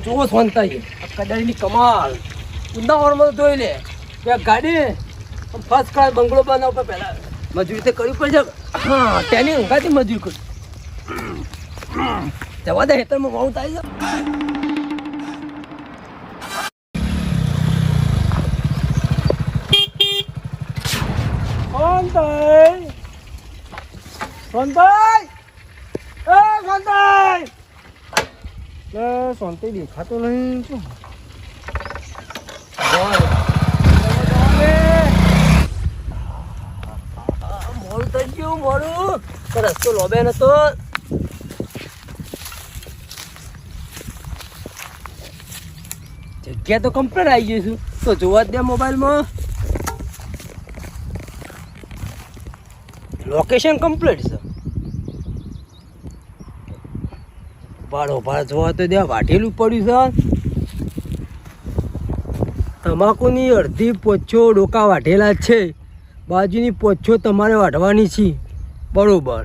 જો સોનતાઈ કડાઈની કમાલ ઉદાહરણમાં જોઈ લે કે ગાડી ફર્સ્ટ ક્લાસ બંગલો બનાવ પહેલા મજૂરી તો કરવી પડશે. હા તેની ઊંઘાથી મજૂરી કરી જવા દે હેતરમાં બહુ થાય છે. સોનતાઈ સોનતાઈ એ સોનતાઈ સોનતાઈ દેખાતો નહીં. શું મોડું થઈ ગયું મોડું રસ્તો લોબે નતો. જગ્યા તો કમ્પ્લીટ આવી ગઈ છું તો જોવા જ દે મોબાઈલમાં. લોકેશન કમ્પ્લીટ છે. ભાડો ભાડ જોવા તો ત્યાં વાટેલું પડ્યું છે. તમાકુની અડધી પોછો ડોકા વાઢેલા જ છે. બાજુની પોછો તમારે વાઢવાની છે. બરોબર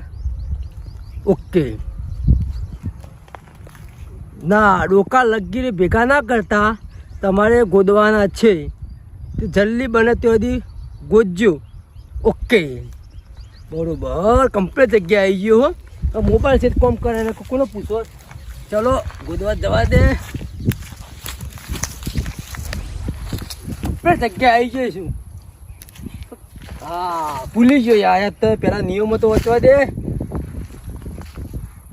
ઓકે. ના ડોકા લગીને ભેગા ના કરતા તમારે ગોદવાના છે. તો જલ્દી બને ત્યાંથી ગોદજો. ઓકે બરોબર કમ્પ્લીટ જગ્યા આવી ગયો હો. મોબાઈલ છે કોમ કરે ને કોને પૂછો. ચલો ગોદવા જવા દે. કમ્પ્લીટ જગ્યા આવી ગઈ છું. હા ભૂલી ગયો યાર તો પેલા નિયમો તો વચવા દે.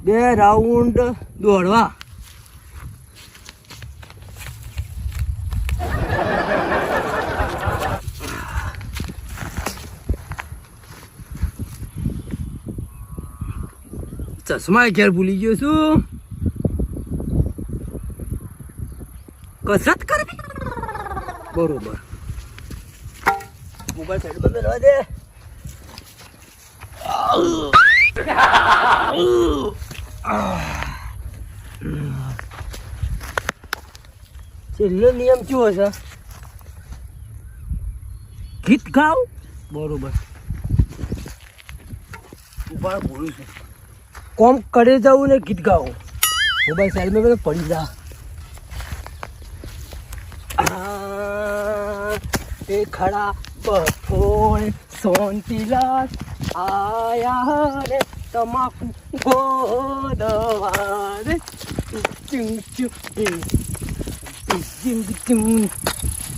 2 રાઉન્ડ દોડવા. ચશ્મા ઘેર ભૂલી ગયો છું. કસરત કરવી બરોબર. મોબાઈલ સાઈડ પર રહેવા દે. છેલ્લો નિયમ શું હશે? ગીત ગાવ બરોબર. ઉભા બોલું છું. કોમ કરે જવું ને ગીત ગાવું. મોબાઈલ સાઈડમાં પડી જા. એ ખડા બફોરે સોનતીલાલ આયા રે તમાકુ ગોદવા રે.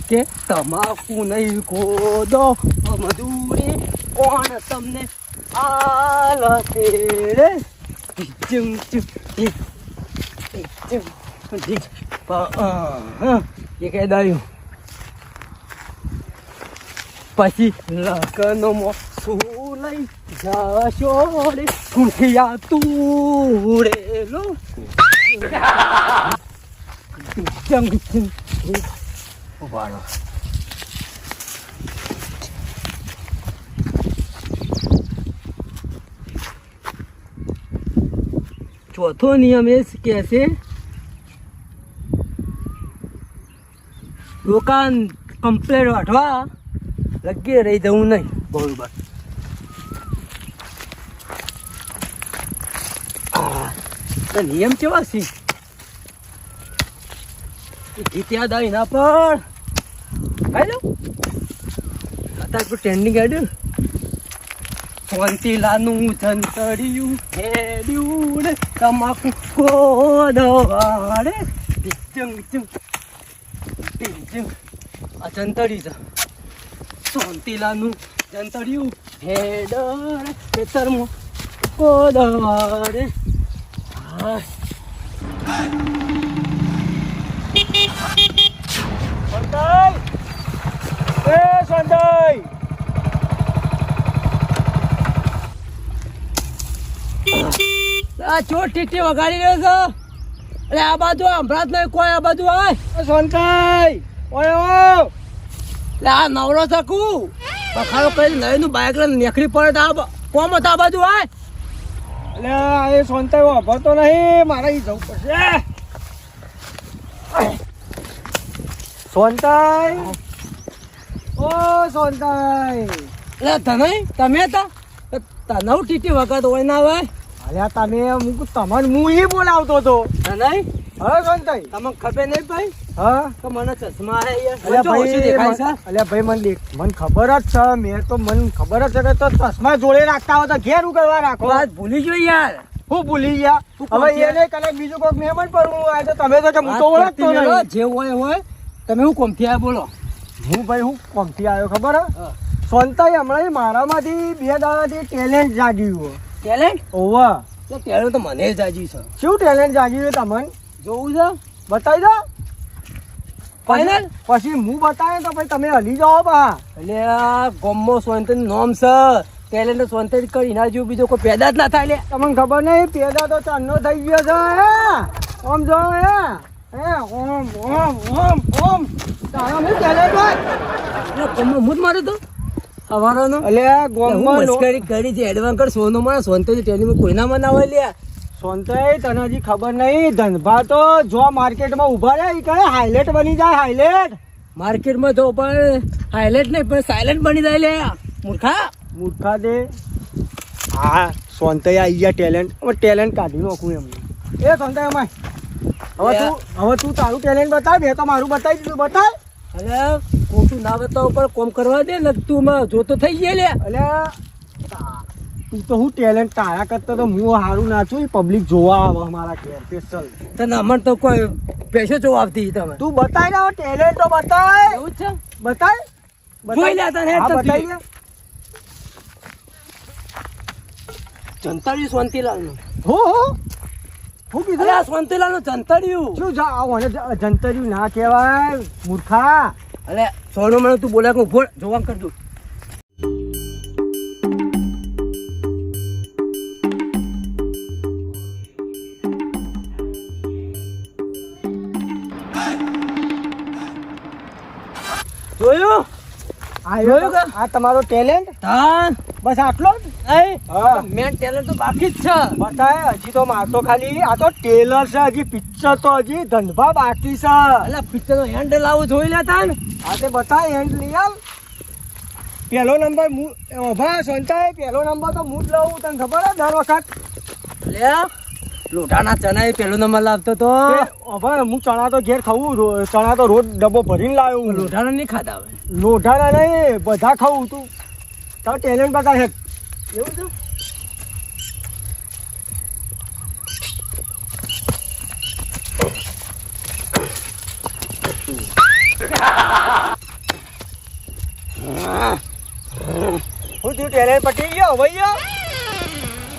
કે તમાકુ નહીં ગોદો મજૂરી કોણ તમને આલશે રે. એ કહે દાયું પછી લગ્નમાં શું લઈ જશો રે ખુશિયા તુરેલો. ઉભાડો. ચોથો નિયમ એ કે છે દુકાન કમ્પ્લેટ વાઢવા લગી રહી જવું નહીં. બરોબર. નિયમ કેવા છે ગીત યાદ આવી ના પણ હેલો અત્યારે ટ્રેન્ડિંગ આડ્યું. સોનતીલાનું જંતરિયું હેડ્યું ને તમાકુ ગોદવા રે. આ જંતરી છે. સોનતીલાનું જંતરિયું હેડ રે ખેતરમાં ગોદવા રે. સોનતાઈ એ સોનતાઈ આ ચોર ટીટી વગાડી રહ્યો છો. એટલે આ બાજુ હમણાં જ નહીં કોઈ. આ બાજુ આય સોનતાઈ ઓય એટલે આ નવરો શકું બખાડો કરી નવીનું બાઇક લઈને નીકળી પડે તો કોમ હતા. આ બાજુ આય. એટલે એ સોનતાઈ વાપરતો નહીં. મારે જવું પડશે. સોનતાઈ ઓ સોનતાઈ એટલે તને તમે હતા તને ટીટી વગાડતો હોય ના હોય. અલ્યા તમે તમને હું ઈ બોલાવતો હતો. નહીં હા સોનતાઈ, તમને ખબર નહીં ભાઈ હા કે મને ચશ્મા હે યાર અલ્યા મને ઓછી દેખાય છે. અલ્યા ભાઈ મને ખબર જ છે. મને ખબર જ છે કે તો ચશ્મા જોડે રાખતા હોય તો ઘેર ઉગડવા રાખો. વાત ભૂલી ગયો યાર. હું ભૂલી ગયા. તું કોણ હવે છે? એને કદાચ બીજું કોઈક મહેમાન પર હું આવ્યો તો તમે તો કે હું તો ઓળખતો વાત નહીં. જે હોય તમે હું કોમથી આવ્યા બોલો. હું ભાઈ હું કોમથી આવ્યો ખબર હે? હા. સોનતાઈ હમણાં મારામાંથી 2 દાડાથી ટેલેન્ટ જાગ્યું. ટેલેન્ટ ઓવા તો ટેલેન્ટ તો મને જ જાજી છે. શું ટેલેન્ટ જાગ્યું તમને જોવું છે બતાવી દો. ફાઇનલ. પછી હું બતાવે તો પછી તમે હલી જાઓ બા. એટલે આ ગોમો સોનતન નોમ છે. ટેલેન્ટ સોનતન કરી ના જેવું બીજો કોઈ પેદા જ ના થાય લે. તમને ખબર નહીં પેદા તો ચાંદનો થઈ ગયો છે. હે ઓમ જો હે ઓમ ઓમ ઓમ ઓમ તારા હું ટેલેન્ટ હોય. એટલે ગોમો હું જ માર્યો તો સવારનો. અલ્યા હું ગોમમાં મસ્કરી કરી છે એડવાન્સ કર સોનો માં સોનતન ટેલિંગ કોઈના માં ના હોય લે. સોનતાઈ તને હજી ખબર નહીં ધનભા તો જો માર્કેટમાં ઉભા રહે એ કહે હાઇલાઇટ બની જાય હાઇલાઇટ. માર્કેટમાં તો પણ હાઇલાઇટ નહીં પણ સાયલેન્ટ બની જાય લે મૂર્ખા. મૂર્ખા દે. હા સોનતાઈ આવી ગયા ટેલેન્ટ. હવે ટેલેન્ટ કાઢી નાખું એમને. એ સોનતાઈ અમાય હવે તું તારું ટેલેન્ટ બતાવ. બે તો મારું બતાવી દીધું. બતાવ. અરે ખોટું ના બતાવો પણ કોમ કરવા દે ને તું માં જોતો થઈ ગયા લે. અલ્યા તું તો હું ટેલેન્ટ તારા કરતા તો હું સારું નાચું. પબ્લિક જોવા આવે મારા ઘેર સ્પેશિયલ. તને અમર તો કોઈ પૈસો જોવા આવતી તમે. તું બતાય ને ટેલેન્ટ તો બતાય. એવું જ છે બતાય. જોઈ લે તને હા, હેડ બતાવી દે. જંતરિયું શાંતિલાલ નું. હો હું કીધું અરે આ શાંતિલાલ નું જંતરિયું. શું જંતર્યું ના કહેવાય મૂર્ખા. અરે સોનું મને તું બોલ્યા કે ઉભો જોવા કરજો. જોયું જોયું કે? આ તમારો ટેલેન્ટ હા બસ આટલો જ. હા. મેન ટેલેન્ટ તો બાકી જ છે. બતાય હજી તો મારતો ખાલી આ તો ટેલર છે. હજી પિક્ચર તો હજી ધનભા બાકી છે. અલા પિક્ચર નો હેન્ડ લાવું જોઈ લેતા ને. આ તે બતાય એન્ડ લઈ આવ. પહેલો નંબર ઓભા સોનતાઈ પહેલો નંબર તો હું જ લઉં. તને ખબર હે દર વખત લે લોઢાના ચના એ પેલો નંબર લાવતો તો. ઓભા હું ચણા તો ઘેર ખાવું. ચણા તો રોજ ડબ્બો ભરીને લાવ્યો હું. લોઢાના નહીં ખાતા હવે. લોઢાના નહીં બધા ખાવું. તું તારો ટેલેન્ટ બતાવે. એવું છે હું તું ટેલેન્ટ પટી ગયો ભૈયા.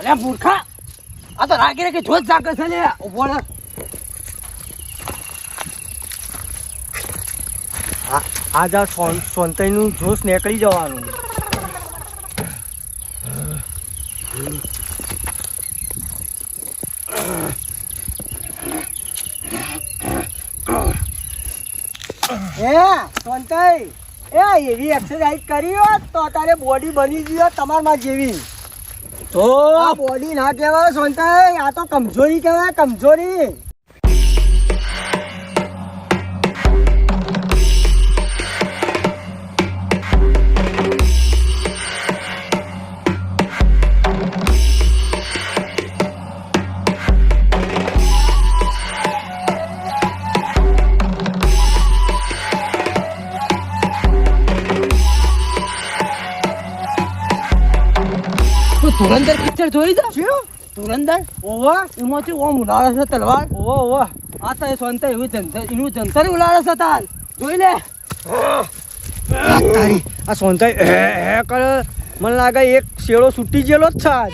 અરે મૂર્ખા આ તો રાગી રાગી જોત જાગે છે લે. ઉભો રહે. આજ આ સોનતાઈનું જોશ નીકળી જવાનું. સોનતાઈ એવી એક્સરસાઇઝ કરી હોત તો તારે બોડી બની ગઈ હોત તમારમાં જેવી. તો આ બોડી ના કહેવાય સોનતાઈ. આ તો કમજોરી કહેવાય કમજોરી. ધુરંધર પિક્ચર જોઈ જા. શું ધુરંધર ઓવા એમાંથી ઓમ ઉલાળે છે તલવાર. ઓવા ઓવા આ તો એ સોનતા એવું એનું જંતર ઉલાળે છે તાર. જોઈ લે. તારી આ સોનતાઈ હે કરે. મને લાગે એક શેડો છૂટી ગયેલો જ છે આજ.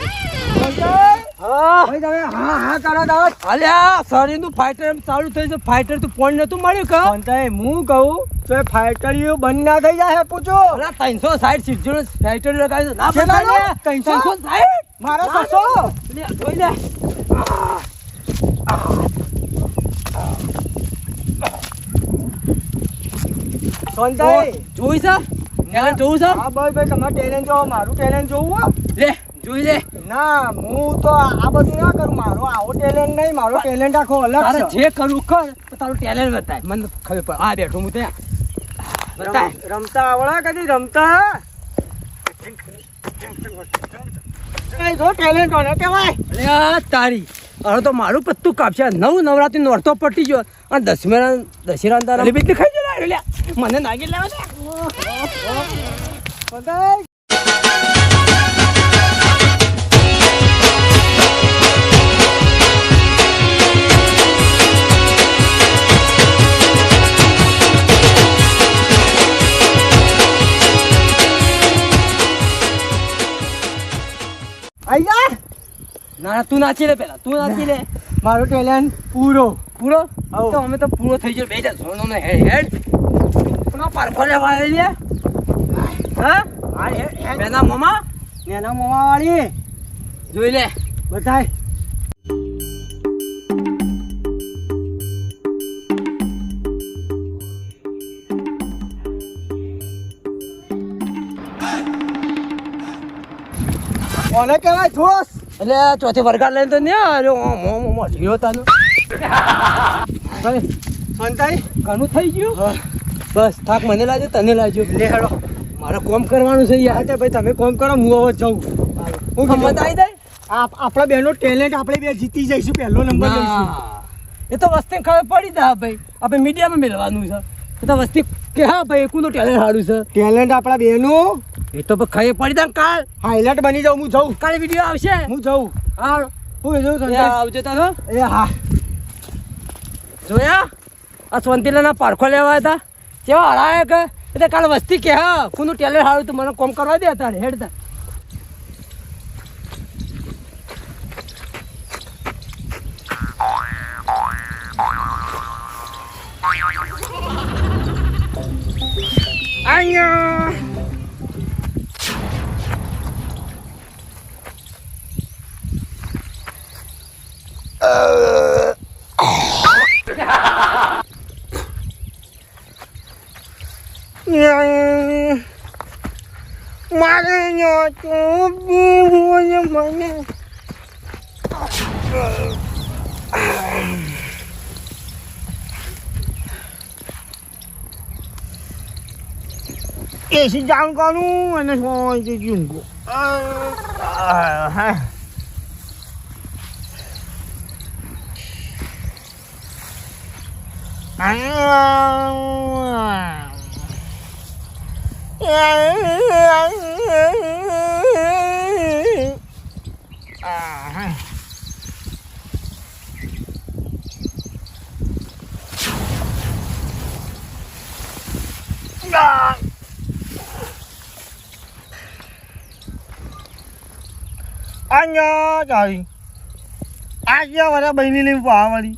સોનતાઈ હા ભાઈ તમે હા હા કરો દાવત. અલ્યા શરીરનું ફાઈટર એમ ચાલુ થઈ છે. ફાઈટર તું પોઈન્ટ નતું મળ્યું કે. સોનતાઈ હું કહું તો એ ફાઈટરીઓ બંધ ના થઈ જાય પૂછો. અલા 360 સીટનો ફાઈટર લગાવી ના કેટલાનો? બતાવે. 360 મારા 600 લે જોઈ લે. સોનતાઈ જોઈ છે ટેલેન્ટ જોવું છે. હા ભાઈ તમારું ટેલેન્ટ જોવો. મારું ટેલેન્ટ જોવું હો. લે જોઈ લે. ના હું તો આ બધું ના કરું. મારો આવો ટેલેન્ટ નહીં. મારો ટેલેન્ટ આખો અલગ તારે છે. જે કરવું કર તો તારું ટેલેન્ટ બતાય. મને ખબર પડે. આ બેઠો હું ત્યાં બતાય. રમતા આવડે કદી રમતા. એ જો ટેલેન્ટ કોનો કહેવાય? અરે આ તારી હવે તો મારું પત્તું કાપશે. નવરાત્રી નોરતો પટી ગયો અને દશેરા તારા બીજી ખાઈ જલા લ્યા મને નાગી લેવા દે. બધાય આયા ના તું નાચી લે પેલા તું નાચી લે. મારો ટેલેન્ટ પૂરો. પૂરો આવો. તો અમે તો પૂરો થઈ ગયો. બે જા સોનો ને હેડ કોનો પારખો લેવા આવી લે. હા હા હેડ બેના મામા નેના મોવા વાળી જોઈ લે. બતાય. કોને કહેવાય જોશ? એટલે ચોથી વરગાડ લઈને તો ને અરે ઢીલો તાનો ભાઈ સંતાઈ ઘણું થઈ ગયું. બસ થાક મને લાગ્યો તને લાગ્યો. લે હેડો. મારે કોમ કરવાનું છે યાર. હા ભાઈ તમે કોમ કરો, હું હવે જાઉં. હું મત આવી જાય. આપણા બેનો ટેલેન્ટ આપણે બે જીતી જઈશું, પહેલો નંબર લઈશું. ના. એ તો વસ્તી ખબર પડી જાય ભાઈ. આપણે મીડિયામાં મેળવાનું છે. એ તો વસ્તી કે હા ભાઈ કોનું ટેલેન્ટ સારું છે. ટેલેન્ટ આપણા બેનું એ તો ખબર પડી જાય કાલ હાઇલાઇટ બની જાઉં. હું જાઉં, કાલે વિડીયો આવશે. હું જાઉં. હા હું જાઉં ત્યાં સંતાઈ. આવજો તારો. એ હા જોયા આ સ્વંતિલાના પારખો લેવા હતા કેવા હળાય કે એટલે કાલે વસ્તી કે હા કોનું ટેલેન્ટ સારું તો મને કોમ કરવા દે તારે હેડતા. અહીંયા મારે મને એસી જાણ કરું અને ઊંઘો. અહીંયા તારી આજે વાળા બહેની લઈને પાવાળી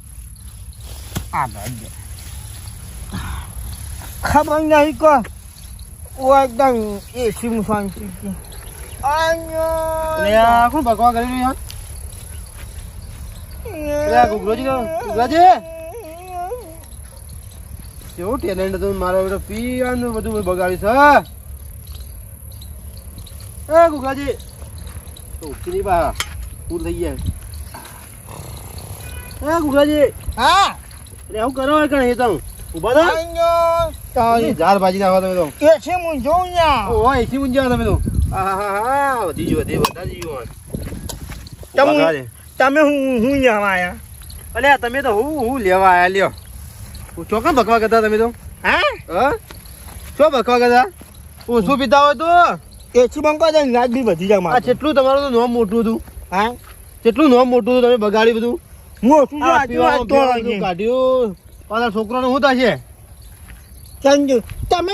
આ ભાઈ ખબર નહીં કો એકદમ એસી શાંતિ અહીંયા કોણ ભગવા કરી રહ્યું યાર ગુગરાજી કેવું ટેલેન્ટ હતું મારો બેટો પીવાનું બધું બગાડ્યું છે એ ગુગરાજી તો ઉઠી નહીં બા ફૂલ થઈ ગયા એ ગુગરાજી હા એટલે હું કરો કણ એ તો ઉભા થા ઝાર ભાજી નાખો તમે તો એસી મૂંઝો ઓહો એસી મૂંઝો તમે તો હા હા હા વધી ગયો બધા જીવો તમે હું લેવા આયા અલ્યા તમે તો હું લેવા આયા લ્યો ચોકન બકવા કરતા તમે તો હા શું બકવા કરતા ઓછું પીતા હોય તો એસી બંકા જાય નાચ બી વધી જાય આ કેટલું તમારું તો નોમ મોટું હતું હા કેટલું નોમ મોટું હતું તમે બગાડી બધું મોટું કાઢ્યું પાછા છોકરાનો શું થશે તમે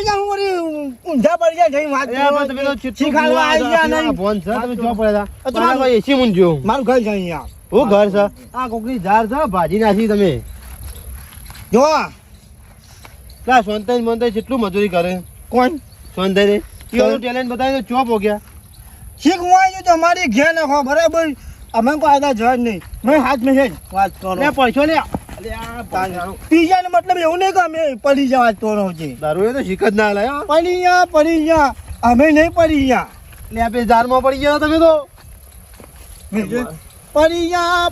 ઊંધા પડી જાય જઈ વાત તમે તો શીખાડવા આવી ગયા નહીં ફોન છે તમે જો પડ્યા હતા એસી મૂંઝ્યો મારું ઘર છે અહીંયા હું ઘર છે આ કોકની ઝાડ છે ભાજી નાખી તમે જો ના સોનતાઈ મોનતાઈ કેટલું મજૂરી કરે કોણ સોનતાઈ રે કેવું ટેલેન્ટ બતાવી તો ચોપ હો ગયા શીખવાય તમારી ઘેર નાખો બરાબર અમે કોઈ આદા જવાજ નહીં મેં હાથ મેં છે વાત કરો પૈસો લે પીઝા નો મતલબ એવું નહીં કે અમે પડી જવા તો છે દારૂ એ તો શીખ જ ના લાયા પડી ગયા અમે નહીં પડી ગયા એટલે આપણે ઝારમાં પડી ગયા તમે તો પડી ગયા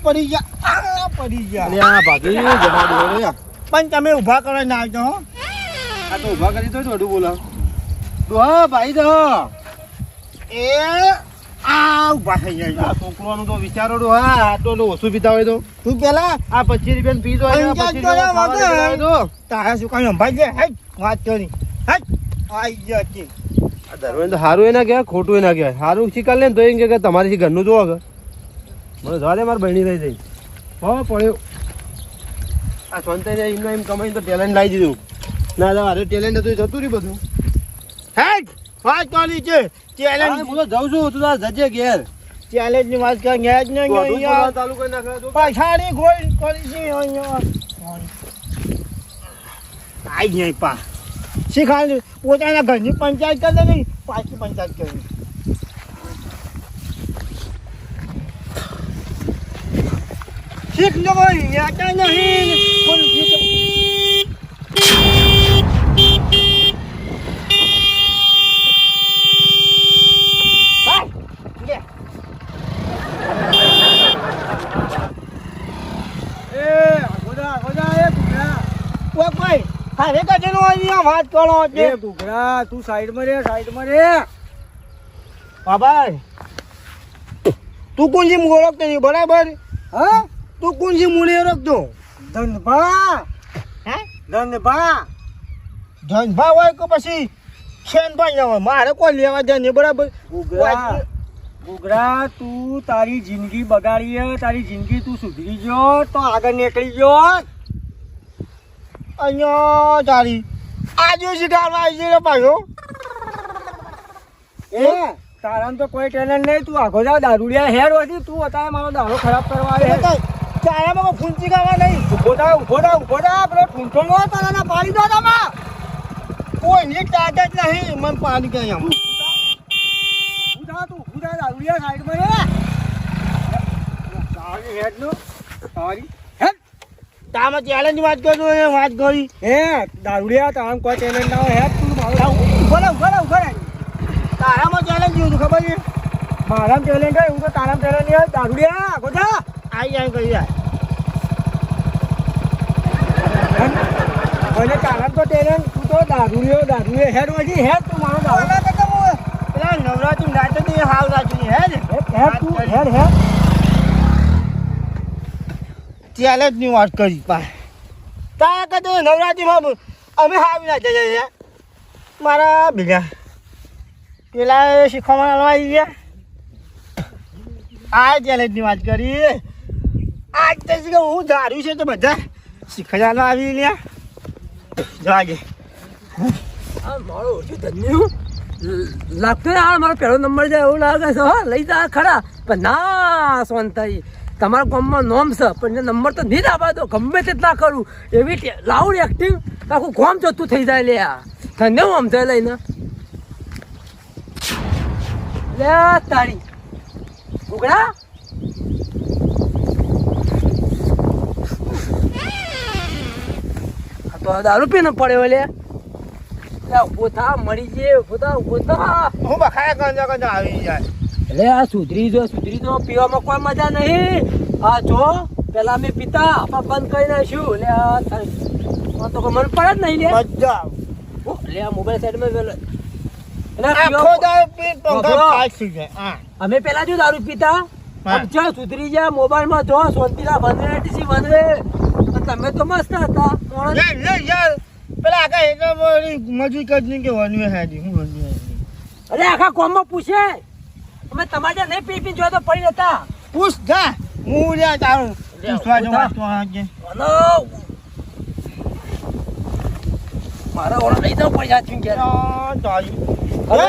ભાગી પણ તમે ઊભા કરો ના આવજો હો આ તો ઊભા કરી તો અડું બોલા તો હા ભાઈ તો એ આ ઉભા થઈ જાય આ છોકરાનું તો વિચારો તો હા આટલું ઓછું પીતા હોય તો તું પેલા આ 25 રૂપિયા પી તો પંચાયત ₹25 કર્યા હોય તો તારા શું કાંઈ સંભાળી જાય હેટ વાત કરી હેટ આઈ ગયા છે આ ધર્મેન્દ્ર તો સારું એના કહેવાય ખોટું એના કહેવાય સારું શીખાડ લે ને તો એમ કે તમારી ઘરનું જોવો કે મને જવા દે મારી બહેણી રહી જઈ હો પડ્યો આ સ્વંતાઈ એમને એમ કમાઈને તો ટેલેન્ટ લાવી દીધું ના મારે ટેલેન્ટ હતું એ જતું રહ્યું બધું હેટ વાત કરી છે ચેલેન્જ હું તો જાઉં છું તું તાર જજે ઘેર ચેલેન્જ ની વાત કર ગયા જ નહીં અહીંયા ચાલુ કરી નાખે તો પછાડી ગોળ કરી છે અહીંયા આઈ ગયા પા શીખાડ પોતાના ઘરની પંચાયત કરે નહીં પાછી પંચાયત કરી શીખ લો યાતા નહીં કોણ શીખ વાત કરો એ ઘૂઘરા તું સાઈડમાં રે બાબા તું કોણજી ઓળખતો નહીં બરાબર હા તું કોણજી મૂળી ઓળખતો ધનભા હે ધનભા ધનભા હોય કે પછી ખેનભાઈ ના હોય મારે કોઈ લેવા જાય નહીં બરાબર ઘૂઘરા તું તારી જિંદગી બગાડી તારી જિંદગી તું સુધરી ગયો તો આગળ નીકળી ગયો અહીંયા તારી આજે શીખાડવા આવી છે પાછો એ તારામાં તો કોઈ ટેલેન્ટ નહીં તું આખો જા દારૂડિયા હેડ હતી તું અત્યારે મારો દારૂ ખરાબ કરવા આવે ચારામાં ફૂંચી ખાવા નહીં ઉભો થા પેલો ઠૂંઠો તારા પાડી દો તમે કોઈની તાકાત નહીં મને પાણી કઈ આમ તું દારૂડિયા સાઈડમાં રે સારી હેડ નો સારી હેડ તામાં ચેલેન્જ વાત કરજો એ વાત કરી હે દારૂડિયા તારામાં કોઈ ટેલેન્ટ ના હોય હેડ તું મારો ઉભો રહે તારામાં ચેલેન્જ જોયું ખબર છે મારામાં ટેલેન્ટ હોય હું તો તારામાં ટેલેન્ટ નહીં હોય દારૂડિયા ગોજા આઈ જાય કહી જાય અને તારામાં તો ટેલેન્ટ તું તો દારૂડિયો હેડ વધી હેડ તું મારો દારૂ પેલા નવરાત્રી નાચે હાલ નાચી હે ને હેડ તું હેડ ચેલેન્જ ની વાત કરી પા તા કદે નવરાત્રીમાં અમે હાવી નાચે છે મારા ભેગા પેલા શીખવામાં આવી ગયા આ ચેલેન્જ ની વાત કરી આજ તો હું ધાર્યું છે તો બધા શીખવાના આવી ગયા જાગે મારો ઓછું ધન્યું લાગતો ને હાલ મારો પહેલો નંબર જાય એવું લાગે છે હા લઈ જા ખરા પણ ના સોનતાઈ તમારા ગામમાં નોમ છે પણ નંબર તો નહીં આપવા દો ગમે તેટલા કરું એવી લાઉડ એક્ટિંગ આખું ગામ ચોખ્ખું થઈ જાય લે આ તને હું સમજાય લઈને લે તારી ઘૂઘરા તો દારૂ પીને પડ્યો લે ઉભો થા મરી જાય ઉભો થા હું બખાયા ગંજા આવી જાય એટલે આ સુધરી જો પીવામાં કોઈ મજા નહીં આ જો પેલા અમે પીતા આપા બંધ કરી નાખ્યું એટલે આ તો કોઈ મન પડે જ નહીં લે મજા લે આ મોબાઈલ સાઈડમાં આખો દારૂ પી પંખા ફાટી જાય હા અમે પેલા જો દારૂ પીતા જો સુધરી જાય મોબાઈલમાં જો શાંતિલા બંધરે ટીસી બંધરે તમે તો મસ્ત હતા લે યાર પેલા આખા એકમ મજૂરી કરી કે વનવે હાજી હું વનવે અરે આખા કોમમાં પૂછે અમે તમારે નહીં પી જો તો પડી હતા પૂછ જા હું લ્યા તારું પૂછવા જો વાત તો આજે હલો મારા ઓળખ લઈ જાવ પૈસા છું કે અરે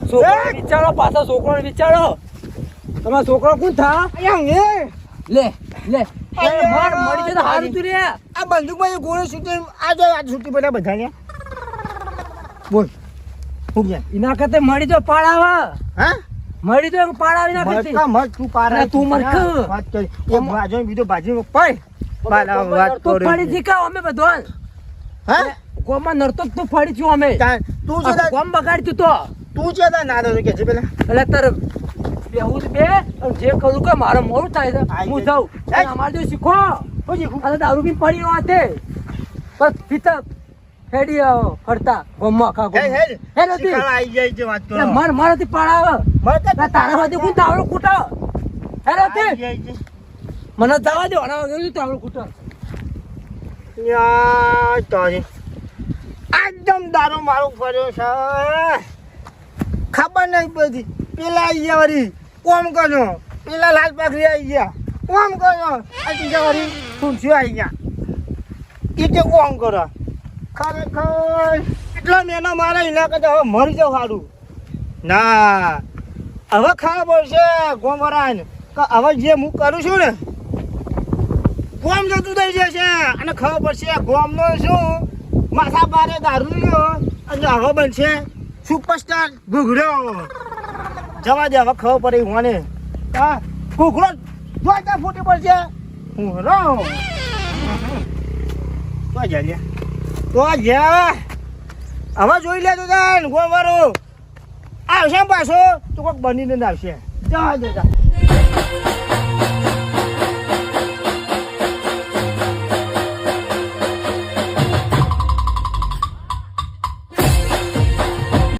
છોકરો વિચારો પાછો છોકરો વિચારો તમારો છોકરો કોણ થા અહીંયા લે માર મળી જતો હારું તું રે આ બંદૂકમાં ગોળો છૂટી આ છૂટી પડ્યા બધા ને બોલ હું ગયા એના કરતે મળી તો પાડાવે હા મળી તો પાડાવી ના કરતી મત તું પારા તું મરખ વાત કરી એ બાજુ બીજો બાજુ પડ બાલા વાત તો કરો ફાડી દીકા અમે બધો હા ગોમાં નરતક તો ફાડી છું અમે તું છે ગોમ બગાડ્યું તો તું છે નાનો કે છે પેલા એટલે તાર બેહું બે જે કરું કે મારે મોડું થાય છે હું જાઉં અમારે જો શીખો અને દારૂ બી પડી રહ્યો હાથે બસ પીતા હેડી ફરતા ગોમમાં આખા ગોમ આવી જાય છે વાત કરો મારાથી પાડાવે લે તારામાંથી કોણ તાવડું કૂટો હેરો તે મને જવા દે હણા વગર તાવડું કૂટો યાર તારી એકદમ દારૂ મારું ફર્યો છે ખબર નહીં પડી પેલા આવી ગયા વળી ઓમ કરો પેલા લાલ પાખરી આવી ગયા ઓમ કરો આ ત્રીજા વળી તુલસી આવી ગયા એ કે ઓમ કરો ખરેખર એટલા મહિના મારા એના કરતા હવે મરી જાવ સારું ના હવે ખબર પડશે ગોમરાને કે હવે જે હું કરું છું ને ગોમ જતું થઈ જશે અને ખબર પડશે ગોમનો શું માથા બારે દારૂ લ્યો અને હવે બનશે સુપરસ્ટાર ઘૂઘડો જવા દે હવે ખબર પડે મને હા ઘૂઘડો જોઈતા ફૂટી પડશે ઘૂઘડો તો જા તો જા હવે જોઈ લેજો તાન ગોવારો આવશે પાછો તો કોઈક બનીને આવશે જવા દે જા